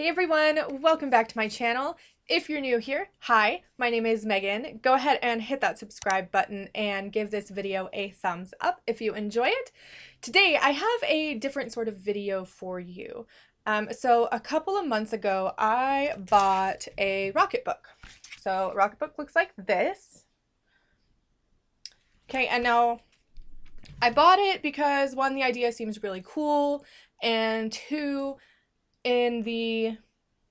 Hey everyone, welcome back to my channel. If you're new here, hi, my name is Megan. Go ahead and hit that subscribe button and give this video a thumbs up if you enjoy it. Today I have a different sort of video for you. So a couple of months ago I bought a Rocketbook. So Rocketbook looks like this. Okay, and now I bought it because one, the idea seems really cool, and two, in the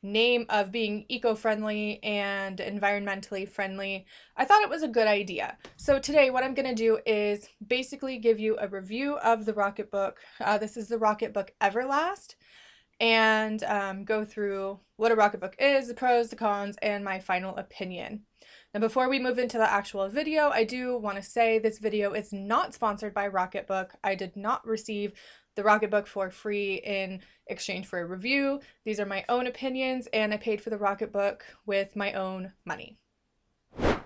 name of being eco-friendly and environmentally friendly, I thought it was a good idea. So today what I'm going to do is basically give you a review of the Rocketbook. This is the Rocketbook Everlast, and go through what a Rocketbook is, the pros, the cons, and my final opinion. Now before we move into the actual video, I do want to say this video is not sponsored by Rocketbook. I did not receive the Rocketbook for free in exchange for a review. These are my own opinions, and I paid for the Rocketbook with my own money.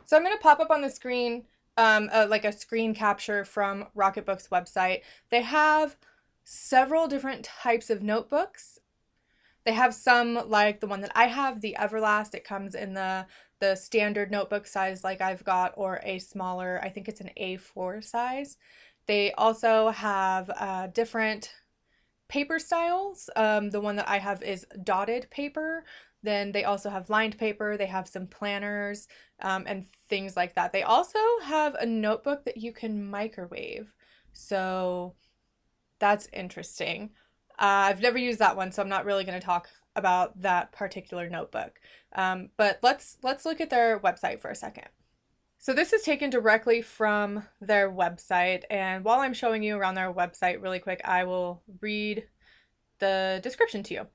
So I'm going to pop up on the screen like a screen capture from Rocketbook's website. They have several different types of notebooks. They have some like the one that I have, the Everlast. It comes in the standard notebook size like I've got, or a smaller, I think it's an A4 size. They also have different paper styles. The one that I have is dotted paper. Then they also have lined paper. They have some planners and things like that. They also have a notebook that you can microwave. So that's interesting. I've never used that one, so I'm not really going to talk about that particular notebook. But let's look at their website for a second. So this is taken directly from their website, and while I'm showing you around their website really quick, I will read the description to you.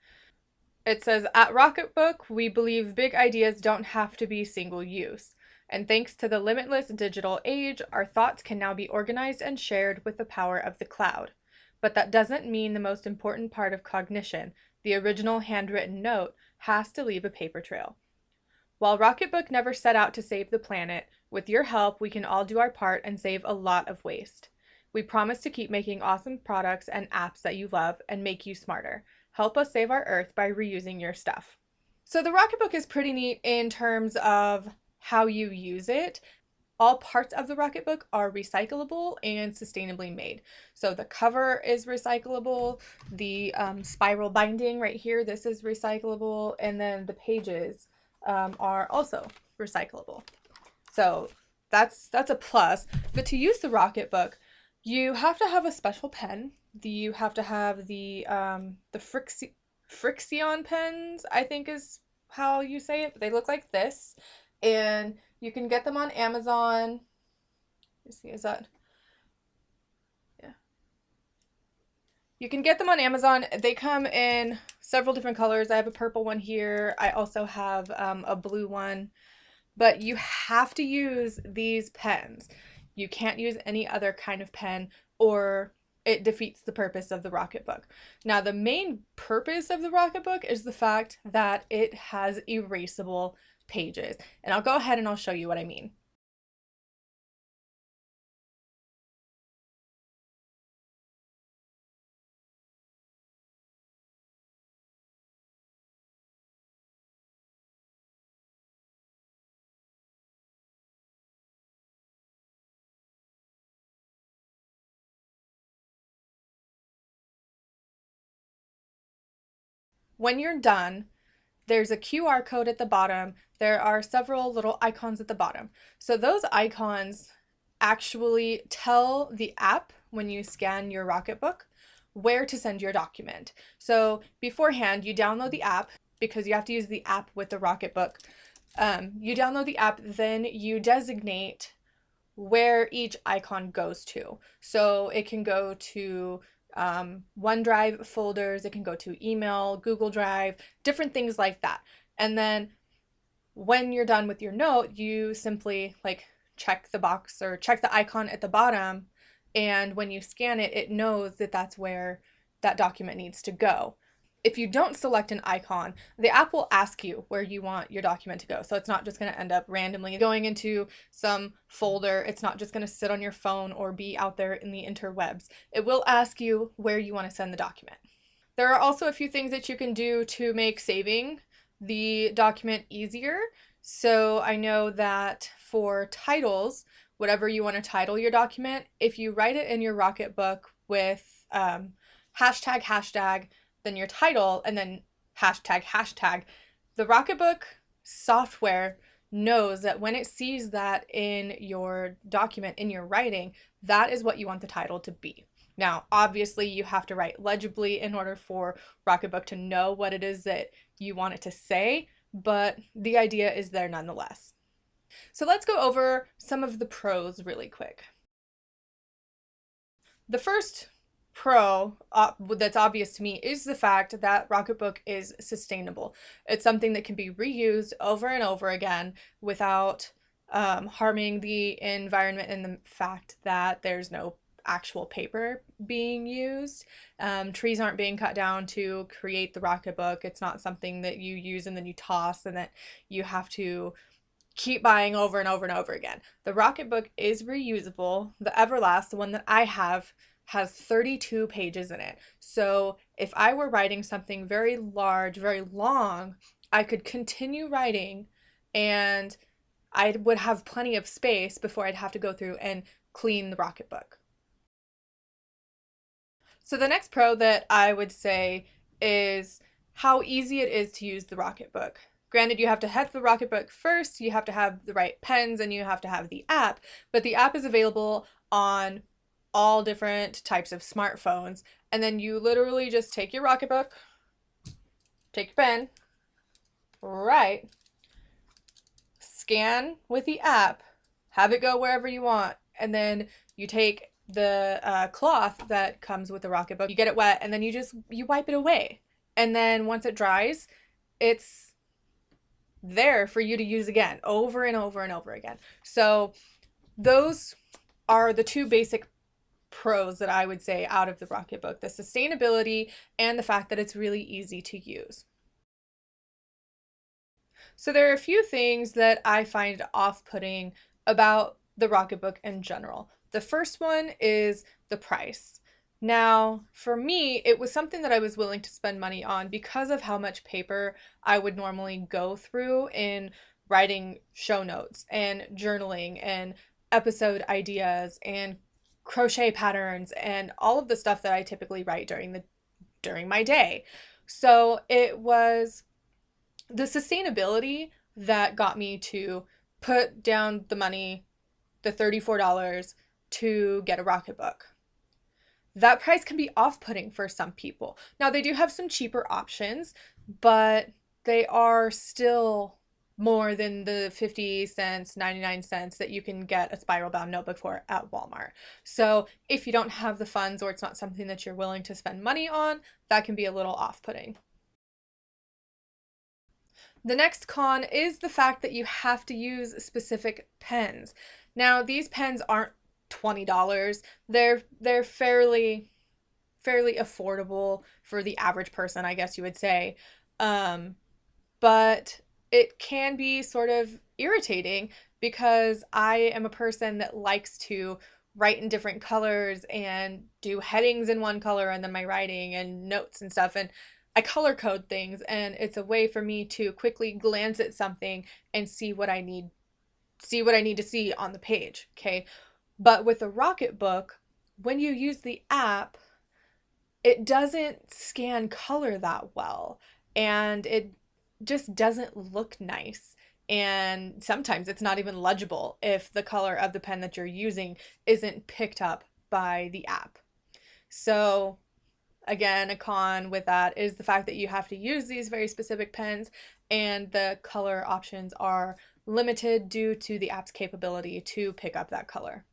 It says, at Rocketbook, we believe big ideas don't have to be single use. And thanks to the limitless digital age, our thoughts can now be organized and shared with the power of the cloud. But that doesn't mean the most important part of cognition, the original handwritten note, has to leave a paper trail. While Rocketbook never set out to save the planet, with your help, we can all do our part and save a lot of waste. We promise to keep making awesome products and apps that you love and make you smarter. Help us save our Earth by reusing your stuff. So the Rocketbook is pretty neat in terms of how you use it. All parts of the Rocketbook are recyclable and sustainably made. So the cover is recyclable, the spiral binding right here, this is recyclable, and then the pages are also recyclable. So that's a plus. But to use the Rocketbook, you have to have a special pen. You have to have the Frixion pens, I think is how you say it. They look like this, and you can get them on Amazon. Let's see, is that? Yeah. You can get them on Amazon. They come in several different colors. I have a purple one here. I also have a blue one. But you have to use these pens. You can't use any other kind of pen, or it defeats the purpose of the Rocketbook. Now, the main purpose of the Rocketbook is the fact that it has erasable pages. And I'll go ahead and I'll show you what I mean. When you're done, there's a QR code at the bottom. There are several little icons at the bottom. So those icons actually tell the app when you scan your Rocketbook where to send your document. So beforehand, you download the app because you have to use the app with the Rocketbook. You download the app, then you designate where each icon goes to. So it can go to OneDrive folders, it can go to email, Google Drive, different things like that. And then when you're done with your note, you simply like check the box or check the icon at the bottom, and when you scan it, it knows that that's where that document needs to go. If you don't select an icon, the app will ask you where you want your document to go. So it's not just going to end up randomly going into some folder. It's not just going to sit on your phone or be out there in the interwebs. It will ask you where you want to send the document. There are also a few things that you can do to make saving the document easier. So I know that for titles, whatever you want to title your document, if you write it in your Rocketbook with hashtag, then your title, and then hashtag, the Rocketbook software knows that when it sees that in your document, in your writing, that is what you want the title to be. Now, obviously, you have to write legibly in order for Rocketbook to know what it is that you want it to say, but the idea is there nonetheless. So let's go over some of the pros really quick. The first pro that's obvious to me is the fact that Rocketbook is sustainable. It's something that can be reused over and over again without harming the environment, and the fact that there's no actual paper being used. Trees aren't being cut down to create the Rocketbook. It's not something that you use and then you toss and that you have to keep buying over and over and over again. The Rocketbook is reusable. The Everlast, the one that I have, has 32 pages in it. So if I were writing something very large, very long, I could continue writing and I would have plenty of space before I'd have to go through and clean the Rocketbook. So the next pro that I would say is how easy it is to use the Rocketbook. Granted, you have to have the Rocketbook first, you have to have the right pens, and you have to have the app, but the app is available on all different types of smartphones. And then you literally just take your Rocketbook, take your pen, write, scan with the app, have it go wherever you want, and then you take the cloth that comes with the Rocketbook, you get it wet, and then you wipe it away. And then once it dries, it's there for you to use again, over and over and over again. So those are the two basic pros that I would say out of the Rocketbook: the sustainability and the fact that it's really easy to use. So there are a few things that I find off-putting about the Rocketbook in general. The first one is the price. Now, for me, it was something that I was willing to spend money on because of how much paper I would normally go through in writing show notes and journaling and episode ideas and crochet patterns and all of the stuff that I typically write during my day. So it was the sustainability that got me to put down the money, the $34, to get a Rocketbook. That price can be off-putting for some people. Now, they do have some cheaper options, but they are still more than the 50 cents, 99 cents that you can get a spiral bound notebook for at Walmart. So if you don't have the funds or it's not something that you're willing to spend money on, that can be a little off-putting. The next con is the fact that you have to use specific pens. Now, these pens aren't $20. They're fairly affordable for the average person, I guess you would say. But it can be sort of irritating because I am a person that likes to write in different colors and do headings in one color and then my writing and notes and stuff. And I color code things, and it's a way for me to quickly glance at something and see what I need to see on the page, okay? But with a Rocketbook, when you use the app, it doesn't scan color that well, and it just doesn't look nice. And sometimes it's not even legible if the color of the pen that you're using isn't picked up by the app. So again, a con with that is the fact that you have to use these very specific pens, and the color options are limited due to the app's capability to pick up that color.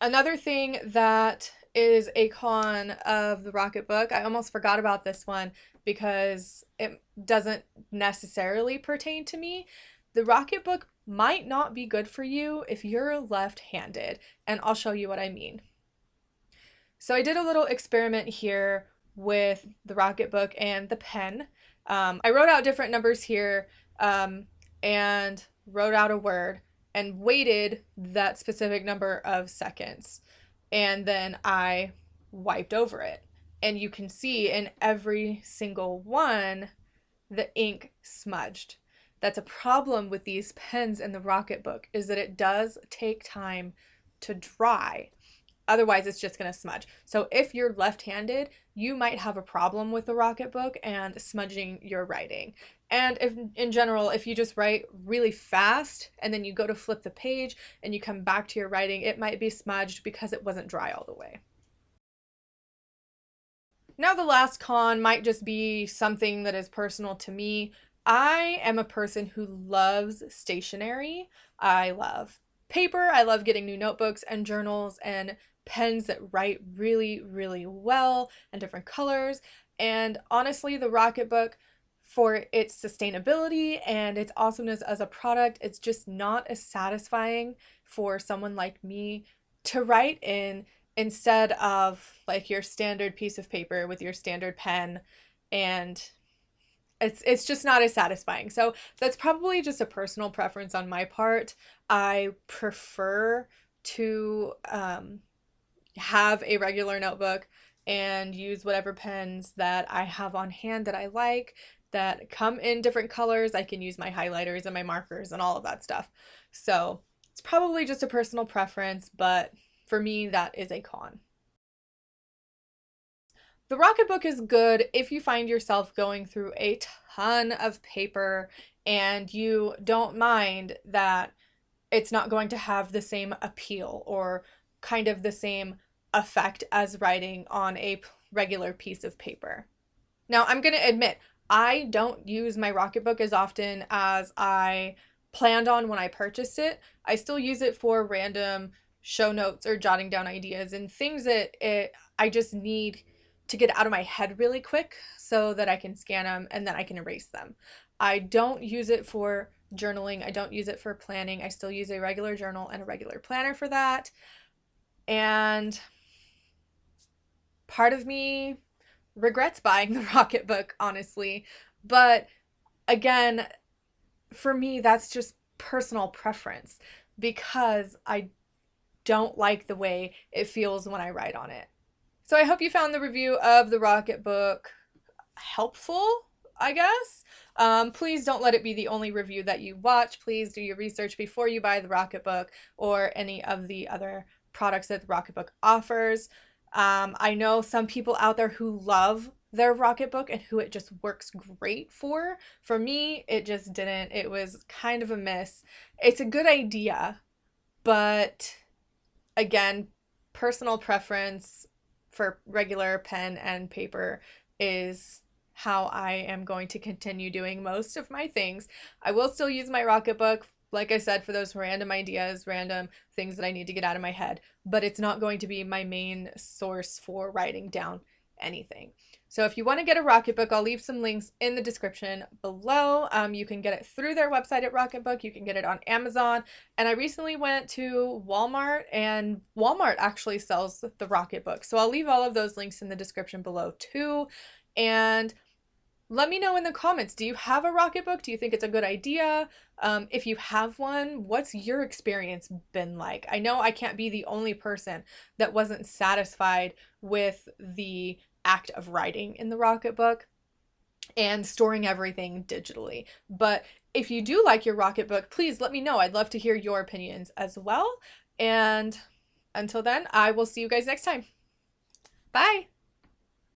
Another thing that is a con of the Rocketbook, I almost forgot about this one because it doesn't necessarily pertain to me. The Rocketbook might not be good for you if you're left-handed, and I'll show you what I mean. So I did a little experiment here with the Rocketbook and the pen. I wrote out different numbers here and wrote out a word and waited that specific number of seconds. And then I wiped over it. and you can see in every single one the ink smudged. That's a problem with these pens in the Rocketbook, is that it does take time to dry. Otherwise, it's just going to smudge. So if you're left-handed, you might have a problem with the Rocketbook and smudging your writing. And if in general, if you just write really fast and then you go to flip the page and you come back to your writing, it might be smudged because it wasn't dry all the way. Now, the last con might just be something that is personal to me. I am a person who loves stationery. I love paper. I love getting new notebooks and journals and pens that write really, really well and different colors. And honestly, the Rocketbook, for its sustainability and its awesomeness as a product, it's just not as satisfying for someone like me to write in instead of like your standard piece of paper with your standard pen, and it's just not as satisfying. So that's probably just a personal preference on my part. I prefer to have a regular notebook and use whatever pens that I have on hand that I like, that come in different colors. I can use my highlighters and my markers and all of that stuff. So it's probably just a personal preference, but for me, that is a con. The Rocketbook is good if you find yourself going through a ton of paper and you don't mind that it's not going to have the same appeal or kind of the same effect as writing on a regular piece of paper. Now, I'm going to admit, I don't use my Rocketbook as often as I planned on when I purchased it. I still use it for random show notes or jotting down ideas and things that I just need to get out of my head really quick so that I can scan them and then I can erase them. I don't use it for journaling. I don't use it for planning. I still use a regular journal and a regular planner for that. And part of me regrets buying the Rocketbook, honestly. But again, for me, that's just personal preference because I don't like the way it feels when I write on it. So I hope you found the review of the Rocketbook helpful, I guess. Please don't let it be the only review that you watch. Please do your research before you buy the Rocketbook or any of the other products that the Rocketbook offers. I know some people out there who love their Rocketbook and who it just works great for. For me, it just didn't. It was kind of a miss. It's a good idea, but again, personal preference for regular pen and paper is how I am going to continue doing most of my things. I will still use my Rocketbook, like I said, for those random ideas, random things that I need to get out of my head, but it's not going to be my main source for writing down anything. So if you want to get a Rocketbook, I'll leave some links in the description below. You can get it through their website at Rocketbook. You can get it on Amazon. And I recently went to Walmart, and Walmart actually sells the Rocketbook. So I'll leave all of those links in the description below too. And let me know in the comments, do you have a Rocketbook? Do you think it's a good idea? If you have one, what's your experience been like? I know I can't be the only person that wasn't satisfied with the act of writing in the Rocketbook and storing everything digitally. But if you do like your Rocketbook, please let me know. I'd love to hear your opinions as well. And until then, I will see you guys next time. Bye!